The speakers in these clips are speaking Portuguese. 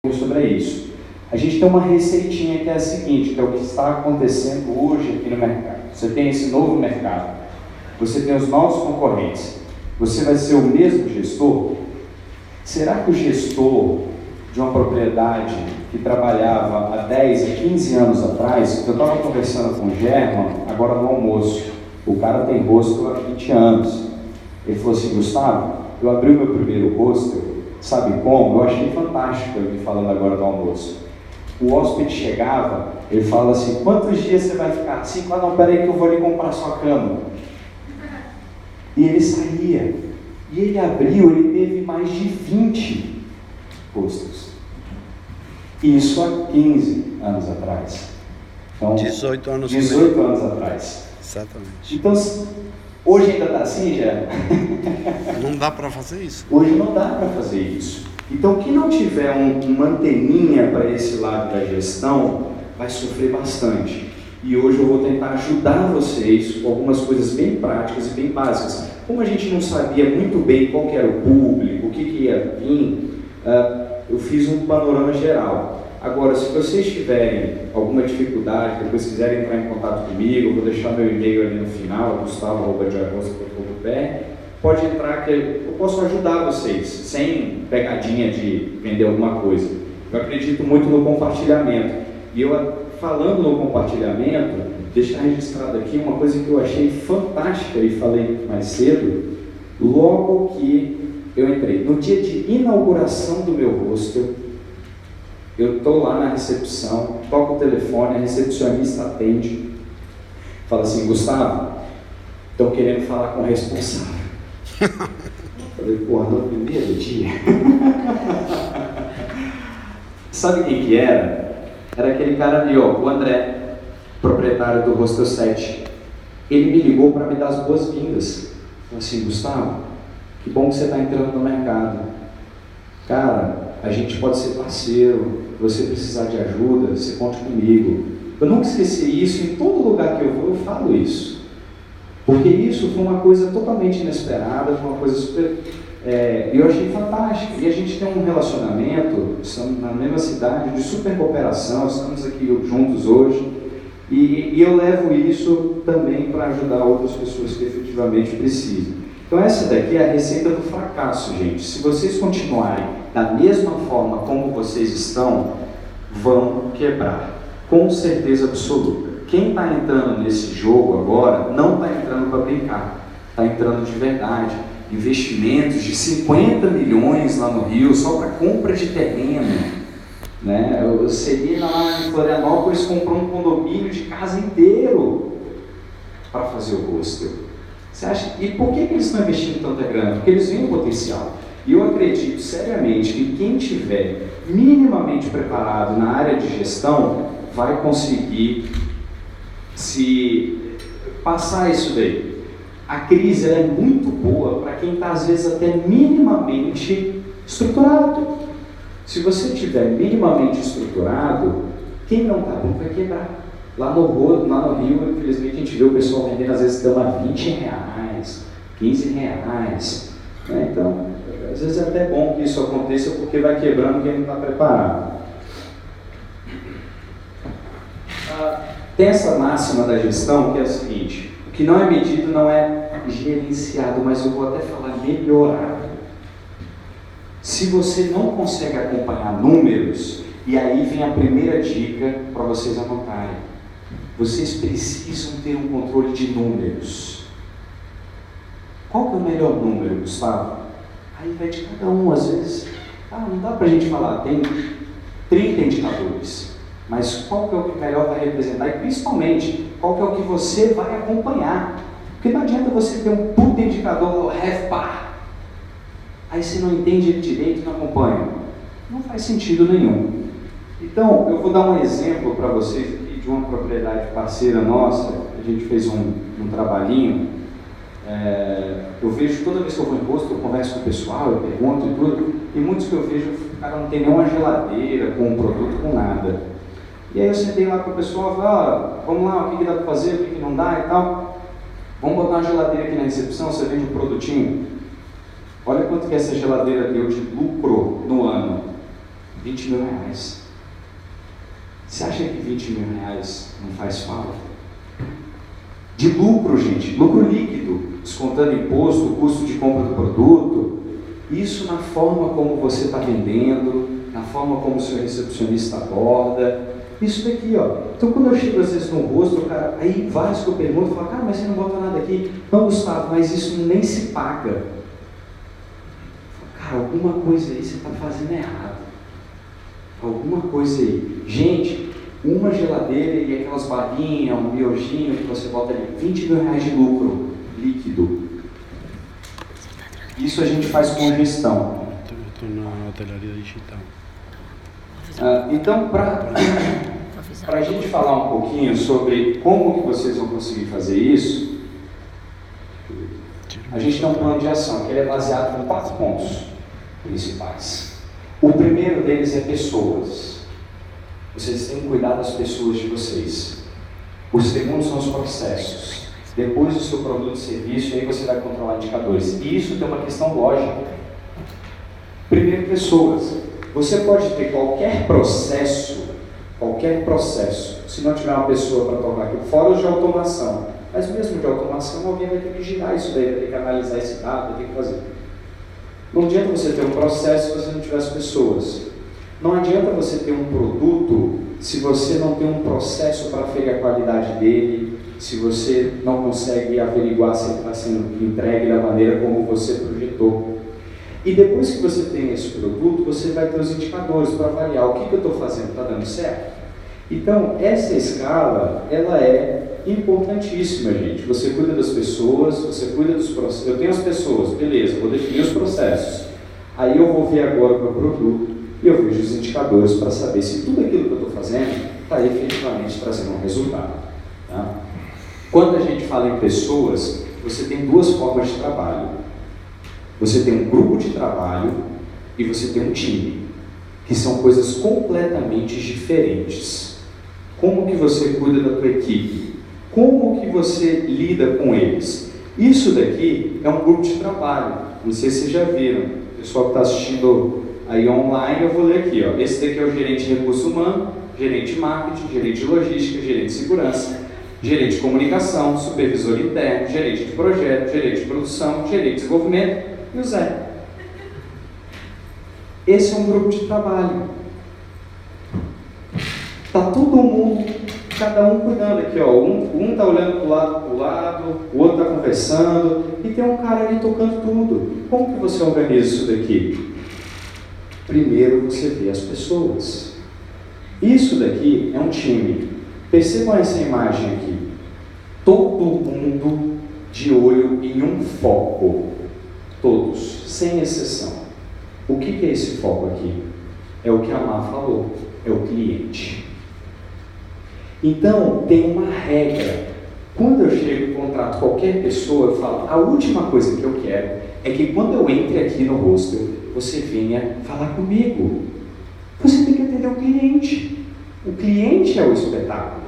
sobre isso. A gente tem uma receitinha que é a seguinte, que é o que está acontecendo hoje aqui no mercado. Você tem esse novo mercado, você tem os novos concorrentes, você vai ser o mesmo gestor? Será que o gestor de uma propriedade que trabalhava há 10, a 15 anos atrás, eu estava conversando com o German, agora no almoço, o cara tem hostel há 20 anos, ele falou assim: Gustavo, eu abri o meu primeiro hostel, sabe como? Eu achei fantástico ele falando agora do almoço. O hóspede chegava, ele fala assim: quantos dias você vai ficar? 5, não, peraí que eu vou ali comprar sua cama. E ele saía. E ele abriu, ele teve mais de 20 hostels. Isso há 15 anos atrás. Então, 18 anos atrás. Exatamente. Então, hoje ainda está assim, já? Não dá para fazer isso. Hoje não dá para fazer isso. Então, quem não tiver uma anteninha para esse lado da gestão, vai sofrer bastante. E hoje eu vou tentar ajudar vocês com algumas coisas bem práticas e bem básicas. Como a gente não sabia muito bem qual que era o público, o que ia vir, eu fiz um panorama geral. Agora, se vocês tiverem alguma dificuldade, depois quiserem entrar em contato comigo, eu vou deixar meu e-mail ali no final, gustavo@diagosto.com.br. Pode entrar que eu posso ajudar vocês, sem pegadinha de vender alguma coisa. Eu acredito muito no compartilhamento. E eu, falando no compartilhamento, deixar registrado aqui uma coisa que eu achei fantástica e falei mais cedo, logo que eu entrei. No dia de inauguração do meu hostel, eu estou lá na recepção, toco o telefone, a recepcionista atende, fala assim: Gustavo, estão querendo falar com o responsável. Falei: porra, no primeiro dia. Sabe quem que era? Era aquele cara ali, ó, o André, proprietário do Hostel 7. Ele me ligou para me dar as boas-vindas. Falei assim: Gustavo, que bom que você está entrando no mercado. Cara, a gente pode ser parceiro, se você precisar de ajuda, você conte comigo. Eu nunca esqueci isso, em todo lugar que eu vou eu falo isso. Porque isso foi uma coisa totalmente inesperada, foi uma coisa super... eu achei fantástico. E a gente tem um relacionamento, estamos na mesma cidade, de super cooperação, estamos aqui juntos hoje. E eu levo isso também para ajudar outras pessoas que efetivamente precisam. Então essa daqui é a receita do fracasso, gente. Se vocês continuarem da mesma forma como vocês estão, vão quebrar. Com certeza absoluta. Quem está entrando nesse jogo agora não está entrando para brincar, está entrando de verdade. Investimentos de 50 milhões lá no Rio só para compra de terreno. Né? O Celina lá em Florianópolis comprou um condomínio de casa inteiro para fazer o hostel. Você acha? E por que eles estão investindo tanta grana? Porque eles veem o potencial. E eu acredito seriamente que quem estiver minimamente preparado na área de gestão vai conseguir se passar isso daí. A crise ela é muito boa para quem está às vezes até minimamente estruturado. Se você estiver minimamente estruturado, quem não está bom vai quebrar. Lá no Rio, infelizmente, a gente vê o pessoal vendendo às vezes cama a R$20, R$15. Né? Então, às vezes é até bom que isso aconteça porque vai quebrando quem não está preparado. Tem essa máxima da gestão que é a seguinte: o que não é medido não é gerenciado, mas eu vou até falar melhorado. Se você não consegue acompanhar números, e aí vem a primeira dica para vocês anotarem, vocês precisam ter um controle de números. Qual que é o melhor número, Gustavo? Aí vai de cada um, às vezes, não dá para a gente falar, tem 30 indicadores. Mas qual que é o que melhor vai representar? E principalmente, qual que é o que você vai acompanhar? Porque não adianta você ter um puta indicador RevPAR, aí você não entende ele direito e não acompanha. Não faz sentido nenhum. Então, eu vou dar um exemplo para vocês aqui de uma propriedade parceira nossa. A gente fez um trabalhinho. Eu vejo, toda vez que eu vou em posto, eu converso com o pessoal, eu pergunto e tudo. E muitos que eu vejo, o cara não tem nenhuma geladeira com um produto, com nada. E aí eu sentei lá com o pessoal e falei: vamos lá, o que dá para fazer, o que não dá e tal. Vamos botar uma geladeira aqui na recepção, você vende um produtinho. Olha quanto que essa geladeira deu de lucro no ano. 20 mil reais. Você acha que 20 mil reais não faz falta? De lucro, gente, lucro líquido, descontando imposto, custo de compra do produto, isso na forma como você está vendendo, na forma como o seu recepcionista aborda, isso daqui, ó. Então, quando eu chego às vezes no rosto, cara, aí vários que eu pergunto, falam, cara, mas você não bota nada aqui? Não, Gustavo, mas isso nem se paga. Cara, alguma coisa aí você está fazendo errado. Alguma coisa aí. Gente, uma geladeira e aquelas balinhas, um miojinho que você bota ali, 20 mil reais de lucro líquido. Isso a gente faz com gestão. Estou na hotelaria digital. Então, para a gente falar um pouquinho sobre como que vocês vão conseguir fazer isso, a gente tem um plano de ação que ele é baseado em 4 pontos principais. O primeiro deles é pessoas. Vocês têm que cuidar das pessoas de vocês. O segundo são os processos. Depois do seu produto e serviço, aí você vai controlar indicadores. E isso tem uma questão lógica. Primeiro, pessoas. Você pode ter qualquer processo, se não tiver uma pessoa para tocar aquilo, fora os de automação. Mas mesmo de automação, alguém vai ter que girar isso daí, vai ter que analisar esse dado, vai ter que fazer. Não adianta você ter um processo se você não tiver as pessoas. Não adianta você ter um produto se você não tem um processo para aferir a qualidade dele, se você não consegue averiguar se ele está sendo entregue da maneira como você projetou. E depois que você tem esse produto, você vai ter os indicadores para avaliar o que eu estou fazendo, está dando certo? Então, essa escala, ela é importantíssima, gente. Você cuida das pessoas, você cuida dos processos. Eu tenho as pessoas, beleza, vou definir os processos. Aí eu vou ver agora o meu produto e eu vejo os indicadores para saber se tudo aquilo que eu estou fazendo está efetivamente trazendo um resultado. Tá? Quando a gente fala em pessoas, você tem 2 formas de trabalho. Você tem um grupo de trabalho e você tem um time, que são coisas completamente diferentes. Como que você cuida da tua equipe? Como que você lida com eles? Isso daqui é um grupo de trabalho. Não sei se vocês já viram. O pessoal que está assistindo aí online, eu vou ler aqui. Ó. Esse daqui é o gerente de recurso humano, gerente de marketing, gerente de logística, gerente de segurança, gerente de comunicação, supervisor interno, gerente de projeto, gerente de produção, gerente de desenvolvimento e o Zé. Esse é um grupo de trabalho. Está todo mundo, cada um cuidando aqui, ó. Um está olhando para o lado, o outro está conversando, e tem um cara ali tocando tudo. Como que você organiza isso daqui? Primeiro você vê as pessoas. Isso daqui é um time. Percebam essa imagem aqui. Todo mundo de olho em um foco. Todos, sem exceção. O que é esse foco aqui? É o que a Má falou, é o cliente. Então, tem uma regra. Quando eu chego e contrato qualquer pessoa, eu falo, a última coisa que eu quero é que quando eu entre aqui no hostel, você venha falar comigo. Você tem que atender o cliente. O cliente é o espetáculo.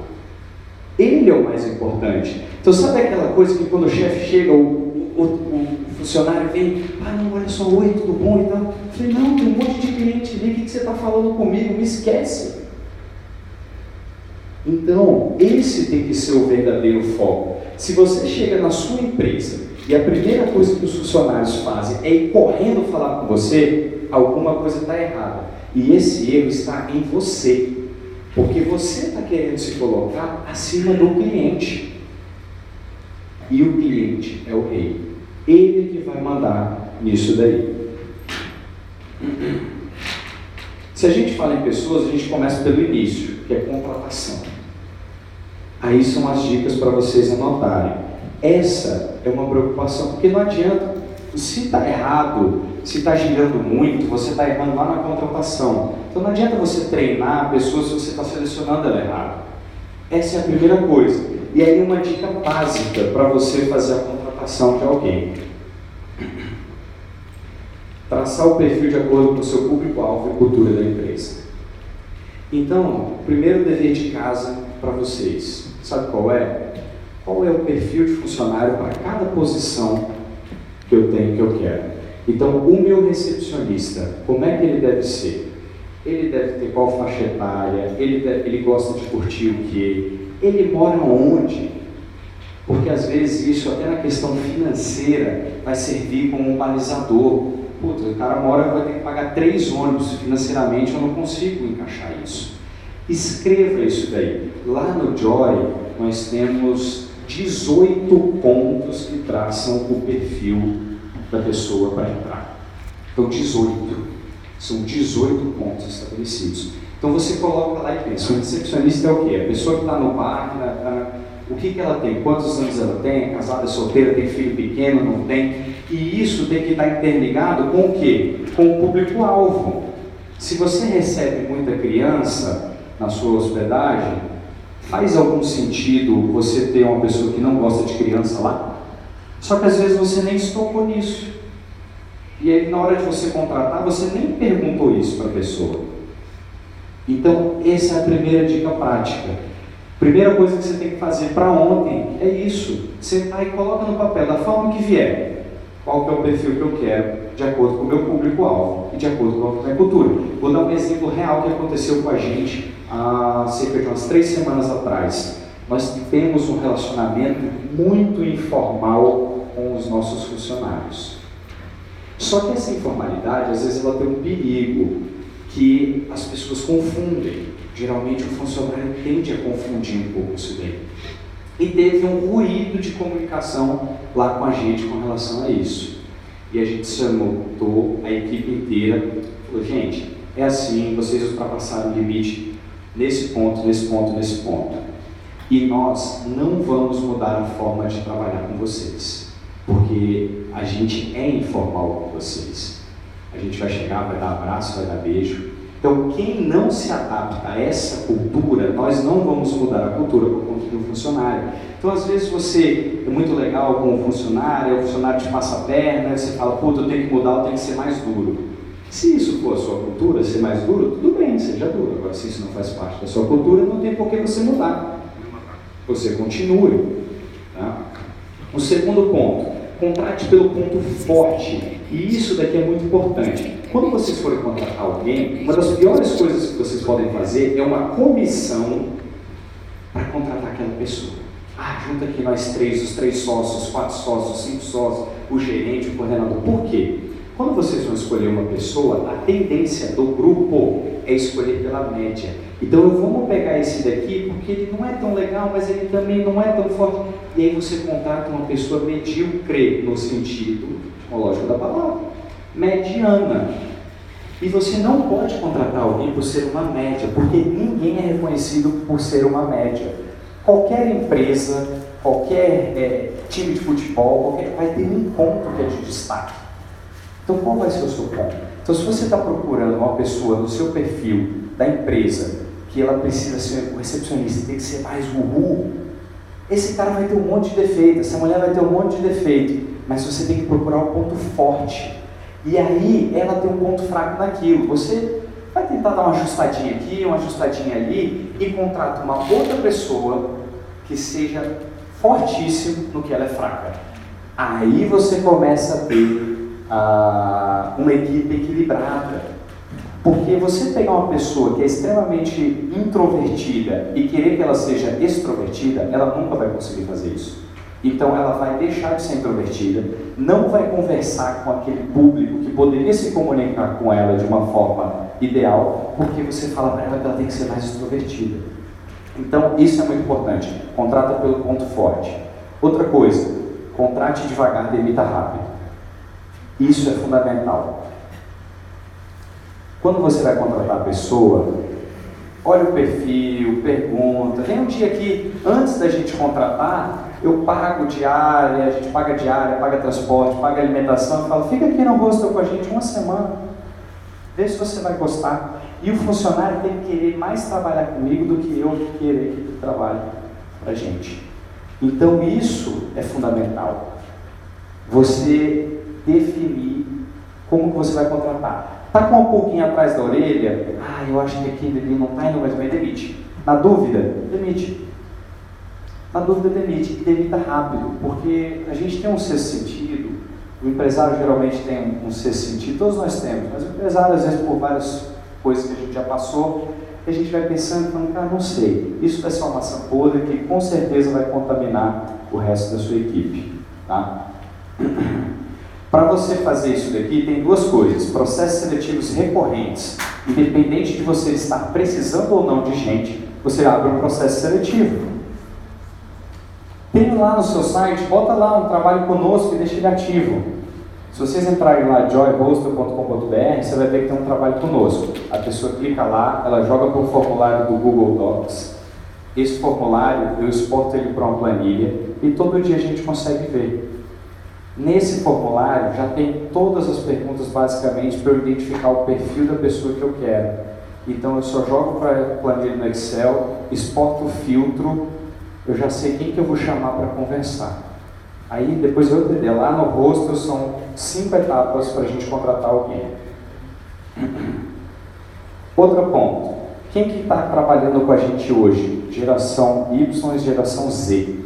Ele é o mais importante. Então, sabe aquela coisa que quando o chefe chega, o funcionário vem, não, olha só, oi, tudo bom e tal. Eu falei, não, tem um monte de cliente ali, o que você está falando comigo? Me esquece. Então, esse tem que ser o verdadeiro foco. Se você chega na sua empresa e a primeira coisa que os funcionários fazem é ir correndo falar com você, alguma coisa está errada. E esse erro está em você. Porque você está querendo se colocar acima do cliente. E o cliente é o rei. Ele que vai mandar nisso daí. Se a gente fala em pessoas, a gente começa pelo início, que é contratação. Aí são as dicas para vocês anotarem. Essa é uma preocupação, porque não adianta, se está errado, se está girando muito, você está errando lá na contratação. Então não adianta você treinar a pessoa se você está selecionando ela errado. Essa é a primeira coisa. E aí uma dica básica para você fazer a contratação de alguém. Traçar o perfil de acordo com o seu público-alvo e cultura da empresa. Então, o primeiro dever de casa para vocês, sabe qual é? Qual é o perfil de funcionário para cada posição que eu tenho, que eu quero? Então, o meu recepcionista, como é que ele deve ser? ele deve ter qual faixa etária, ele gosta de curtir o quê, ele mora onde, porque às vezes isso até na questão financeira vai servir como um balizador. Putz, o cara mora, vai ter que pagar 3 ônibus, financeiramente eu não consigo encaixar isso. Escreva isso daí. Lá no Joy nós temos 18 pontos que traçam o perfil da pessoa para entrar. Então 18. São 18 pontos estabelecidos. Então você coloca lá e pensa, o recepcionista é o quê? A pessoa que está no bar, o que ela tem? Quantos anos ela tem? É casada, é solteira, tem filho pequeno, não tem? E isso tem que estar interligado com o quê? Com o público-alvo. Se você recebe muita criança na sua hospedagem, faz algum sentido você ter uma pessoa que não gosta de criança lá? Só que às vezes você nem estocou nisso. E aí, na hora de você contratar, você nem perguntou isso para a pessoa. Então, essa é a primeira dica prática. Primeira coisa que você tem que fazer para ontem é isso. Sentar e coloca no papel, da forma que vier. Qual que é o perfil que eu quero, de acordo com o meu público-alvo e de acordo com a minha cultura. Vou dar um exemplo real que aconteceu com a gente há cerca de umas 3 semanas atrás. Nós temos um relacionamento muito informal com os nossos funcionários. Só que essa informalidade, às vezes, ela tem um perigo que as pessoas confundem. Geralmente o funcionário tende a confundir um pouco isso daí. E teve um ruído de comunicação lá com a gente com relação a isso. E a gente chamou a equipe inteira, falou, gente, é assim, vocês ultrapassaram o limite nesse ponto, nesse ponto, nesse ponto. E nós não vamos mudar a forma de trabalhar com vocês. Porque a gente é informal com vocês. A gente vai chegar, vai dar abraço, vai dar beijo. Então, quem não se adapta a essa cultura, nós não vamos mudar a cultura por conta do funcionário. Então, às vezes você é muito legal com o funcionário te passa a perna, aí você fala, puta, eu tenho que mudar, eu tenho que ser mais duro. Se isso for a sua cultura, ser mais duro, tudo bem, seja duro. Agora, se isso não faz parte da sua cultura, não tem por que você mudar. Você continue. Tá? O segundo ponto, contrate pelo ponto forte. E isso daqui é muito importante. Quando vocês forem contratar alguém, uma das piores coisas que vocês podem fazer é uma comissão para contratar aquela pessoa. Junta aqui nós 3, os 3 sócios, 4 sócios, 5 sócios, o gerente, o coordenador. Por quê? Quando vocês vão escolher uma pessoa, a tendência do grupo é escolher pela média. Então, vamos pegar esse daqui, porque ele não é tão legal, mas ele também não é tão forte. E aí você contrata uma pessoa medíocre, no sentido etimológico da palavra, mediana. E você não pode contratar alguém por ser uma média, porque ninguém é reconhecido por ser uma média. Qualquer empresa, qualquer time de futebol, vai ter um ponto que é de destaque. Então, qual vai ser o seu ponto? Então, se você está procurando uma pessoa no seu perfil da empresa, que ela precisa ser um recepcionista, tem que ser mais uhul, esse cara vai ter um monte de defeito, essa mulher vai ter um monte de defeito, mas você tem que procurar um ponto forte. E aí, ela tem um ponto fraco naquilo. Você vai tentar dar uma ajustadinha aqui, uma ajustadinha ali, e contrata uma outra pessoa que seja fortíssimo no que ela é fraca. Aí você começa a ter uma equipe equilibrada. Porque você pegar uma pessoa que é extremamente introvertida e querer que ela seja extrovertida, ela nunca vai conseguir fazer isso. Então ela vai deixar de ser introvertida, não vai conversar com aquele público que poderia se comunicar com ela de uma forma ideal, porque você fala para ela que ela tem que ser mais extrovertida. Então isso é muito importante. Contrata pelo ponto forte. Outra coisa, contrate devagar, demita rápido. Isso é fundamental. Quando você vai contratar a pessoa, olha o perfil, pergunta. Tem um dia que, antes da gente contratar, eu pago diária, a gente paga diária, paga transporte, paga alimentação, e falo, fica aqui no hostel com a gente uma semana, vê se você vai gostar. E o funcionário tem que querer mais trabalhar comigo do que eu querer que trabalhe para a gente. Então isso é fundamental. Você definir como que você vai contratar. Está com um pouquinho atrás da orelha, eu acho que aquele ali não está indo mais bem, demite. Na dúvida, demite. Na dúvida, demite. E demita rápido, porque a gente tem um sexto sentido, o empresário geralmente tem um sexto sentido, todos nós temos, mas o empresário, às vezes, por várias coisas que a gente já passou, e a gente vai pensando, falando, cara, não sei, isso vai ser uma maçã podre que com certeza vai contaminar o resto da sua equipe, tá? Para você fazer isso daqui, tem duas coisas: processos seletivos recorrentes. Independente de você estar precisando ou não de gente, você abre um processo seletivo. Tem lá no seu site, bota lá um trabalho conosco e deixa ele ativo. Se vocês entrarem lá, joyhostel.com.br, você vai ver que tem um trabalho conosco. A pessoa clica lá, ela joga para o formulário do Google Docs. Esse formulário, eu exporto ele para uma planilha e todo dia a gente consegue ver. Nesse formulário já tem todas as perguntas basicamente para eu identificar o perfil da pessoa que eu quero. Então eu só jogo para a planilha no Excel, exporto o filtro, eu já sei quem que eu vou chamar para conversar. Aí depois eu entender, lá no Hostel são 5 etapas para a gente contratar alguém. Outro ponto, quem que está trabalhando com a gente hoje? Geração Y e geração Z.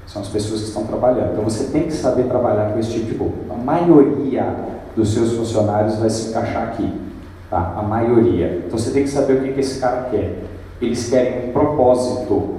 São as pessoas que estão trabalhando. Então você tem que saber trabalhar com esse tipo de público. A maioria dos seus funcionários vai se encaixar aqui. Tá? A maioria. Então você tem que saber o que esse cara quer. Eles querem um propósito.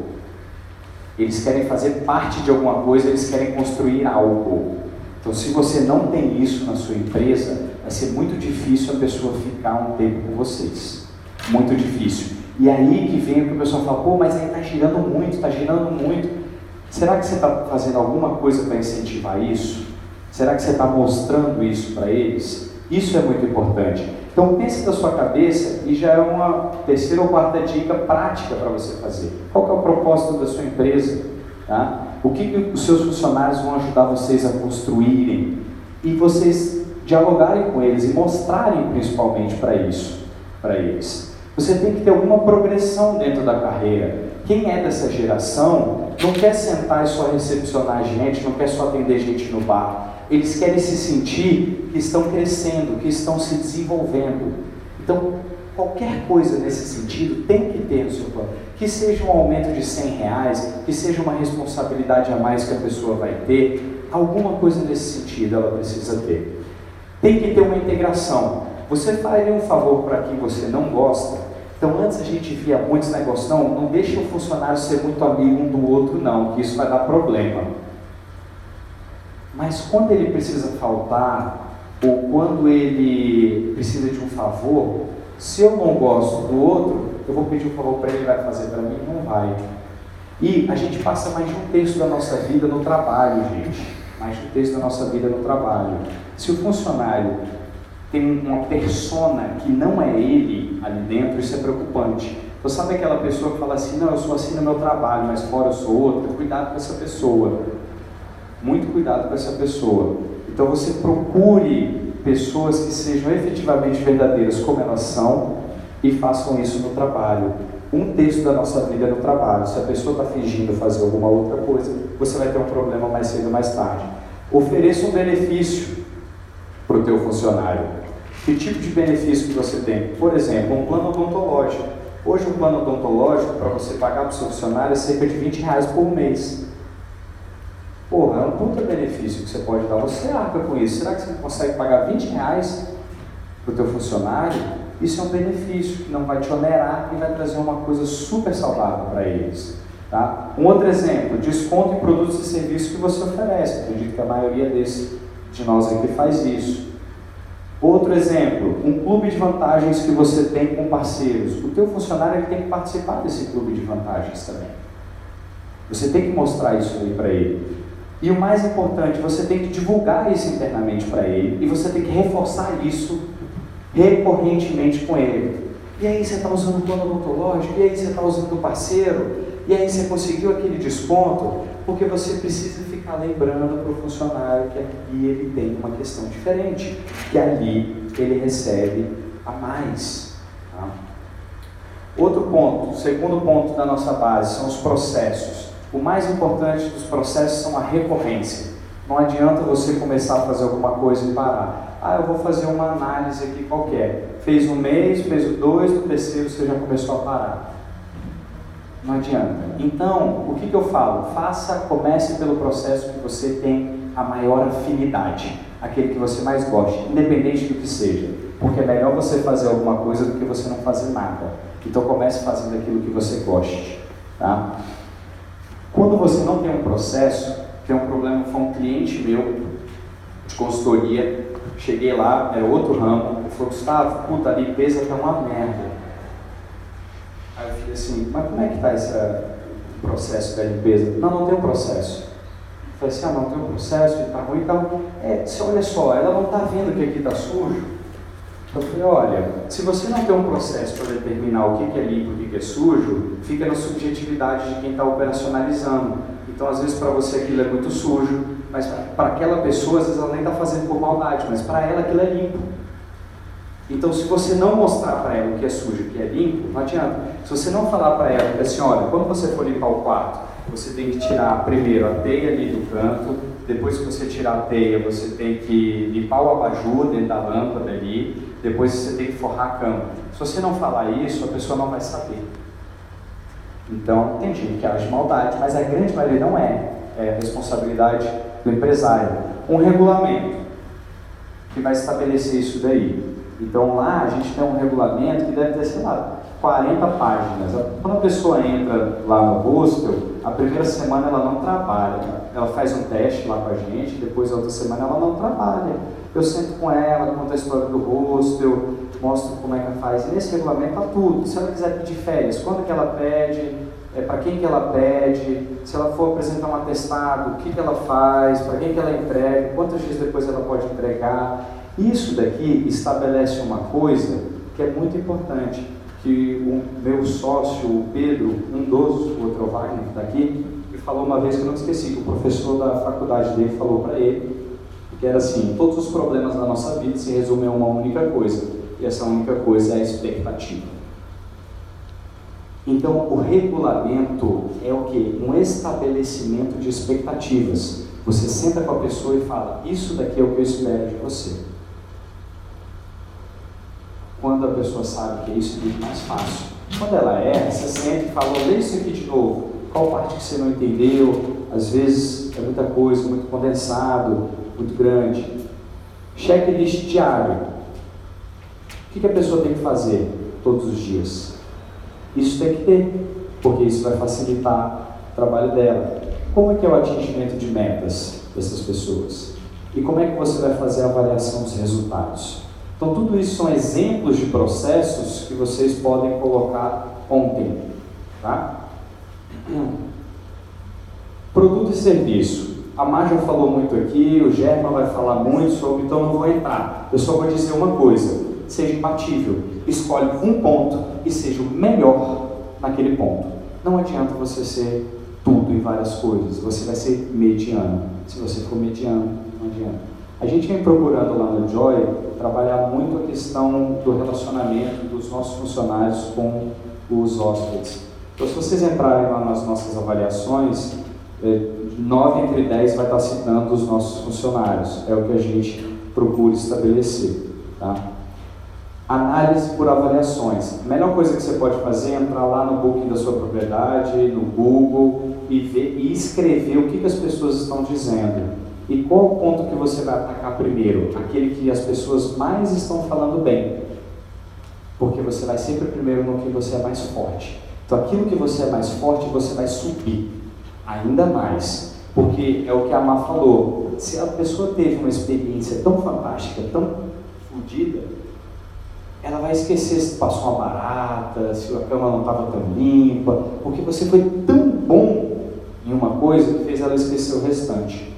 Eles querem fazer parte de alguma coisa, eles querem construir algo. Então se você não tem isso na sua empresa, vai ser muito difícil a pessoa ficar um tempo com vocês. Muito difícil. E aí que vem o que o pessoal fala, pô, mas aí está girando muito, está girando muito. Será que você está fazendo alguma coisa para incentivar isso? Será que você está mostrando isso para eles? Isso é muito importante. Então pense da sua cabeça e já é uma terceira ou quarta dica prática para você fazer. Qual que é o propósito da sua empresa? Tá? O que os seus funcionários vão ajudar vocês a construírem? E vocês dialogarem com eles e mostrarem principalmente para isso, para eles. Você tem que ter alguma progressão dentro da carreira. Quem é dessa geração não quer sentar e só recepcionar gente, não quer só atender gente no bar. Eles querem se sentir que estão crescendo, que estão se desenvolvendo. Então, qualquer coisa nesse sentido tem que ter no seu plano. Que seja um aumento de R$100, que seja uma responsabilidade a mais que a pessoa vai ter, alguma coisa nesse sentido ela precisa ter. Tem que ter uma integração. Você faria um favor para quem você não gosta? Então, antes a gente via muitos negócios, não deixe o funcionário ser muito amigo um do outro, não, que isso vai dar problema. Mas quando ele precisa faltar, ou quando ele precisa de um favor, se eu não gosto do outro, eu vou pedir um favor para ele, vai fazer para mim? Não vai. E a gente passa mais de um terço da nossa vida no trabalho, gente. Mais de um terço da nossa vida no trabalho. Se o funcionário tem uma persona que não é ele ali dentro, isso é preocupante. Então sabe aquela pessoa que fala assim, não, eu sou assim no meu trabalho, mas fora eu sou outra? Cuidado com essa pessoa. Muito cuidado com essa pessoa. Então você procure pessoas que sejam efetivamente verdadeiras como elas são e façam isso no trabalho. Um terço da nossa vida é no trabalho. Se a pessoa está fingindo fazer alguma outra coisa, você vai ter um problema mais cedo ou mais tarde. Ofereça um benefício para o teu funcionário. Que tipo de benefício que você tem? Por exemplo, um plano odontológico. Hoje um plano odontológico, para você pagar para o seu funcionário, é cerca de R$20 por mês. Porra, é um puta benefício que você pode dar. Você arca com isso. Será que você consegue pagar R$20 para o teu funcionário? Isso é um benefício que não vai te onerar e vai trazer uma coisa super saudável para eles. Tá? Um outro exemplo, desconto em produtos e serviços que você oferece. Acredito que a maioria de nós aqui faz isso. Outro exemplo, um clube de vantagens que você tem com parceiros. O teu funcionário ele tem que participar desse clube de vantagens também. Você tem que mostrar isso aí para ele. E o mais importante, você tem que divulgar isso internamente para ele e você tem que reforçar isso recorrentemente com ele. E aí você está usando o plano odontológico, e aí você está usando o parceiro, e aí você conseguiu aquele desconto, porque você precisa ficar lembrando para o funcionário que aqui ele tem uma questão diferente, que ali ele recebe a mais. Tá? Outro ponto, segundo ponto da nossa base, são os processos. O mais importante dos processos são a recorrência. Não adianta você começar a fazer alguma coisa e parar. Ah, eu vou fazer uma análise aqui qualquer. Fez um mês, fez o 2, no terceiro você já começou a parar. Não adianta. Então, o que eu falo? Comece pelo processo que você tem a maior afinidade. Aquele que você mais goste, independente do que seja. Porque é melhor você fazer alguma coisa do que você não fazer nada. Então comece fazendo aquilo que você goste. Tá? Quando você não tem um processo, tem um problema, foi um cliente meu de consultoria, cheguei lá, era outro ramo, ele falou, Gustavo, puta, a limpeza tá uma merda. Aí eu falei assim, mas como é que está esse processo da limpeza? Não tem um processo. Eu falei assim, não tem um processo, está ruim, então, você olha só, ela não está vendo que aqui está sujo. Eu falei, olha, se você não tem um processo para determinar o que é limpo e o que é sujo, fica na subjetividade de quem está operacionalizando. Então, às vezes, para você aquilo é muito sujo, mas para aquela pessoa, às vezes, ela nem está fazendo por maldade, mas para ela aquilo é limpo. Então, se você não mostrar para ela o que é sujo e o que é limpo, não adianta. Se você não falar para ela, assim, olha, quando você for limpar o quarto, você tem que tirar primeiro a teia ali do canto, depois que você tirar a teia, você tem que limpar o abajur dentro da lâmpada ali, depois você tem que forrar a cama. Se você não falar isso, a pessoa não vai saber. Então, tem gente que age de maldade, mas a grande maioria não é. É responsabilidade do empresário. Um regulamento que vai estabelecer isso daí. Então, lá a gente tem um regulamento que deve ter, sei lá, 40 páginas. Quando a pessoa entra lá no hostel, a primeira semana ela não trabalha. Ela faz um teste lá com a gente, depois a outra semana ela não trabalha. Eu sento com ela, conto a história do hostel, mostro como é que ela faz. E nesse regulamento está tudo. Se ela quiser pedir férias, quando que ela pede, para quem que ela pede, se ela for apresentar um atestado, o que ela faz, para quem que ela entrega, quantos dias depois ela pode entregar. Isso daqui estabelece uma coisa que é muito importante, que o meu sócio, o Pedro, o outro Wagner, que está aqui, ele falou uma vez que eu não esqueci, que o professor da faculdade dele falou para ele, que era assim, todos os problemas da nossa vida se resumem a uma única coisa, e essa única coisa é a expectativa. Então, o regulamento é o quê? Um estabelecimento de expectativas. Você senta com a pessoa e fala, isso daqui é o que eu espero de você. Quando a pessoa sabe que é isso, é muito mais fácil. Quando ela erra, você senta e fala, lê isso aqui de novo. Qual parte que você não entendeu? Às vezes é muita coisa, muito condensado, muito grande. Checklist diário. O que a pessoa tem que fazer todos os dias? Isso tem que ter, porque isso vai facilitar o trabalho dela. Como é que é o atingimento de metas dessas pessoas? E como é que você vai fazer a avaliação dos resultados? Então, tudo isso são exemplos de processos que vocês podem colocar ontem. Tá? Produto e serviço. A Mar já falou muito aqui, o Germa vai falar muito sobre, então não vou entrar. Eu só vou dizer uma coisa, seja imbatível. Escolhe um ponto e seja o melhor naquele ponto. Não adianta você ser tudo em várias coisas, você vai ser mediano. Se você for mediano, não adianta. A gente vem procurando lá no Joy trabalhar muito a questão do relacionamento dos nossos funcionários com os hóspedes. Então, se vocês entrarem lá nas nossas avaliações, 9 entre 10 vai estar citando os nossos funcionários. É o que a gente procura estabelecer. Tá? Análise por avaliações. A melhor coisa que você pode fazer é entrar lá no Booking da sua propriedade, no Google, e ver e escrever o que as pessoas estão dizendo. E qual o ponto que você vai atacar primeiro? Aquele que as pessoas mais estão falando bem. Porque você vai sempre primeiro no que você é mais forte. Então, aquilo que você é mais forte, você vai subir ainda mais. Porque é o que a Má falou. Se a pessoa teve uma experiência tão fantástica, tão fodida, ela vai esquecer se passou uma barata, se a cama não estava tão limpa, porque você foi tão bom em uma coisa que fez ela esquecer o restante.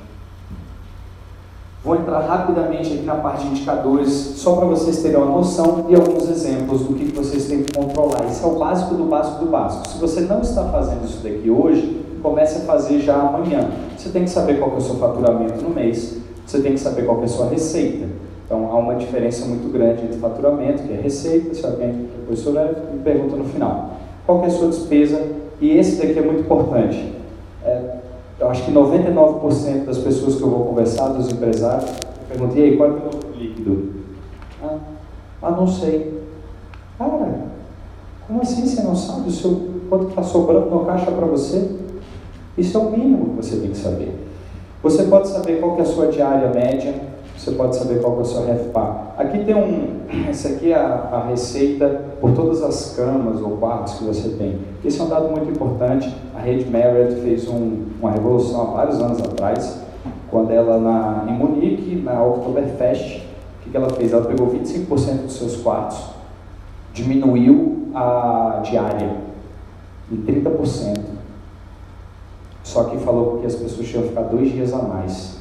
Vou entrar rapidamente aqui na parte de indicadores, só para vocês terem uma noção e alguns exemplos do que vocês têm que controlar. Isso é o básico do básico do básico. Se você não está fazendo isso daqui hoje, comece a fazer já amanhã. Você tem que saber qual que é o seu faturamento no mês, você tem que saber qual que é a sua receita. Então, há uma diferença muito grande entre faturamento, que é receita, se alguém depois souber, me pergunta no final. Qual que é a sua despesa? E esse daqui é muito importante. Eu acho que 99% das pessoas que eu vou conversar, dos empresários, eu pergunto, e aí, qual é o lucro líquido? Não sei. Cara, como assim você não sabe o seu, quanto está sobrando no caixa para você? Isso é o mínimo que você tem que saber. Você pode saber qual que é a sua diária média, você pode saber qual que é o seu RevPAR. Aqui tem essa aqui é a receita por todas as camas ou quartos que você tem. Esse é um dado muito importante. A rede Marriott fez uma revolução há vários anos atrás, quando ela em Munique, na Oktoberfest, o que ela fez? Ela pegou 25% dos seus quartos, diminuiu a diária em 30%. Só que falou que as pessoas tinham que ficar 2 dias a mais.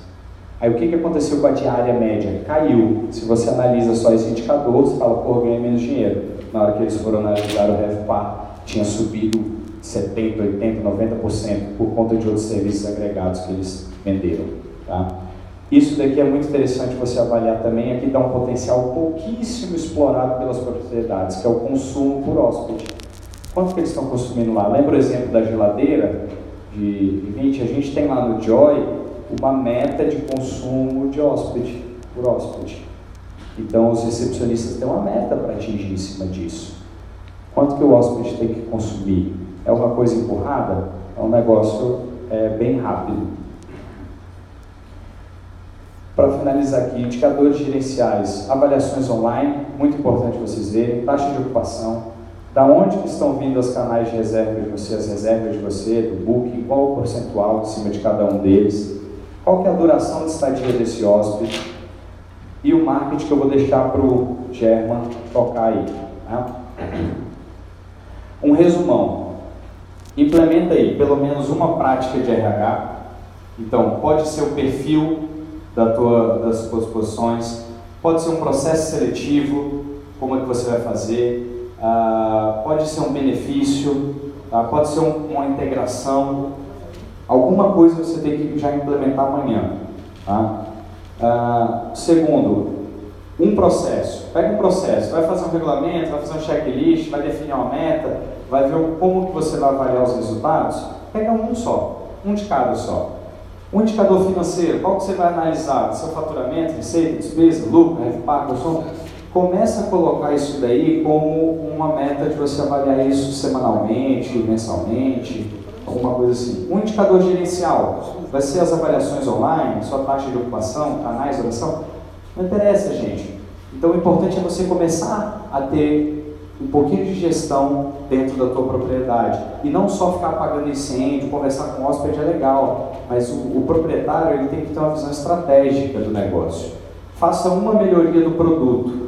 Aí o que aconteceu com a diária média? Caiu. Se você analisa só esse indicador, você fala, pô, ganhei menos dinheiro. Na hora que eles foram analisar o RevPAR, tinha subido 70%, 80%, 90% por conta de outros serviços agregados que eles venderam. Tá? Isso daqui é muito interessante você avaliar também. Aqui dá um potencial pouquíssimo explorado pelas propriedades, que é o consumo por hóspede. Quanto que eles estão consumindo lá? Lembra o exemplo da geladeira de 20? A gente tem lá no Joy uma meta de consumo de hóspede, por hóspede. Então, os recepcionistas têm uma meta para atingir em cima disso. Quanto que o hóspede tem que consumir? É uma coisa empurrada? É um negócio bem rápido. Para finalizar aqui, indicadores gerenciais, avaliações online, muito importante vocês verem, taxa de ocupação, da onde que estão vindo os canais de reserva de você, as reservas de você, do Booking, qual o percentual de cima de cada um deles, qual que é a duração de estadia desse hóspede e o marketing que eu vou deixar para o German tocar aí. Tá? Um resumão. Implementa aí pelo menos uma prática de RH. Então, pode ser o perfil das suas posições, pode ser um processo seletivo, como é que você vai fazer, pode ser um benefício, pode ser uma integração. Alguma coisa você tem que já implementar amanhã. Tá? Segundo, um processo. Pega um processo, vai fazer um regulamento, vai fazer um checklist, vai definir uma meta, vai ver como que você vai avaliar os resultados. Pega um só, um de cada só. Um indicador financeiro, qual que você vai analisar? Seu faturamento, receita, despesa, lucro, RevPAR, consumo? Começa a colocar isso daí como uma meta de você avaliar isso semanalmente, mensalmente, alguma coisa assim. Um indicador gerencial, vai ser as avaliações online, sua taxa de ocupação, canais de oração? Não interessa, gente. Então o importante é você começar a ter um pouquinho de gestão dentro da tua propriedade. E não só ficar apagando incêndio, conversar com o hóspede é legal, mas o proprietário ele tem que ter uma visão estratégica do negócio. Faça uma melhoria do produto.